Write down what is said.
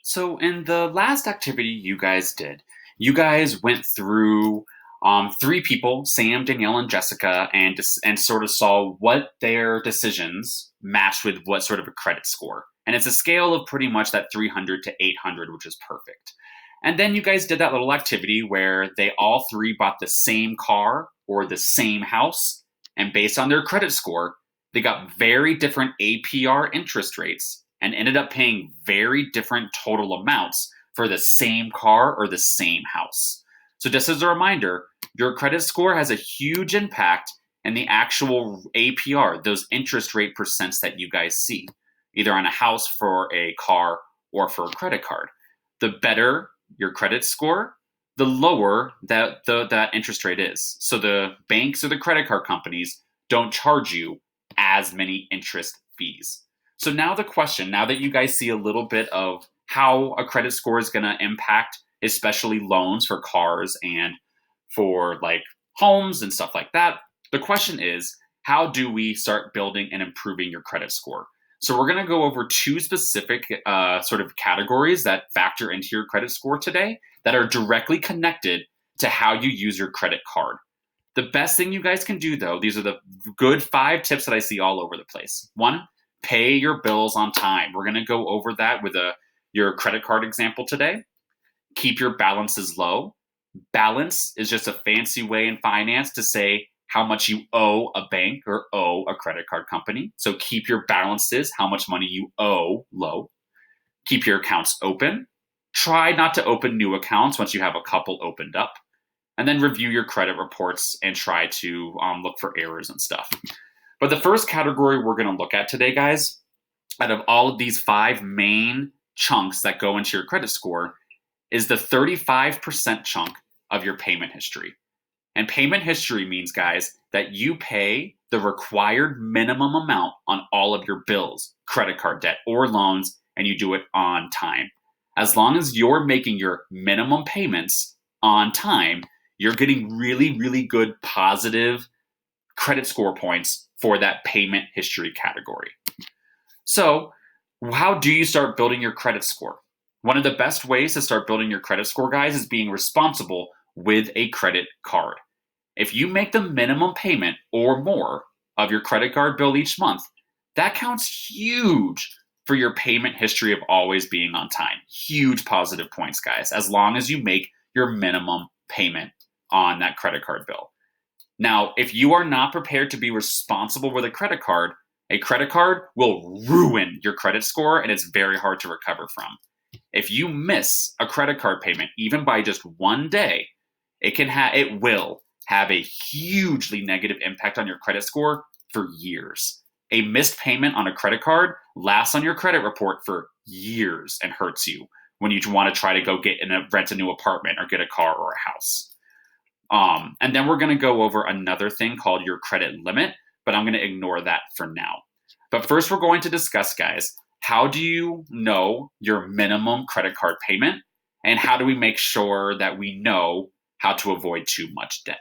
So, in the last activity you guys did, you guys went through three people, Sam, Danielle, and Jessica, and sort of saw what their decisions matched with what sort of a credit score. And it's a scale of pretty much that 300 to 800, which is perfect. And then you guys did that little activity where they all three bought the same car or the same house. And based on their credit score, they got very different APR interest rates and ended up paying very different total amounts for the same car or the same house. So, just as a reminder, your credit score has a huge impact in the actual APR, those interest rate percents that you guys see, either on a house, for a car, or for a credit card. The better your credit score, the lower that interest rate is. So the banks or the credit card companies don't charge you as many interest fees. So now the question, now that you guys see a little bit of how a credit score is going to impact, especially loans for cars and for like homes and stuff like that, the question is, how do we start building and improving your credit score? So we're going to go over two specific sort of categories that factor into your credit score today that are directly connected to how you use your credit card. The best thing you guys can do, though, these are the good 5 tips that I see all over the place. One, pay your bills on time. We're going to go over that with your credit card example today. Keep your balances low. Balance is just a fancy way in finance to say how much you owe a bank or owe a credit card company. So keep your balances, how much money you owe, low. Keep your accounts open. Try not to open new accounts once you have a couple opened up. And then review your credit reports and try to look for errors and stuff. But the first category we're going to look at today, guys, out of all of these 5 main chunks that go into your credit score, is the 35% chunk of your payment history. And payment history means, guys, that you pay the required minimum amount on all of your bills, credit card debt, or loans, and you do it on time. As long as you're making your minimum payments on time, you're getting really, really good positive credit score points for that payment history category. So, how do you start building your credit score? One of the best ways to start building your credit score, guys, is being responsible with a credit card. If you make the minimum payment or more of your credit card bill each month, that counts huge for your payment history of always being on time. Huge positive points, guys, as long as you make your minimum payment on that credit card bill. Now, if you are not prepared to be responsible with a credit card will ruin your credit score, and it's very hard to recover from. If you miss a credit card payment, even by just one day, it will have a hugely negative impact on your credit score for years. A missed payment on a credit card lasts on your credit report for years and hurts you when you want to try to go rent a new apartment or get a car or a house. And then we're going to go over another thing called your credit limit, but I'm going to ignore that for now. But first, we're going to discuss, guys, how do you know your minimum credit card payment, and how do we make sure that we know how to avoid too much debt?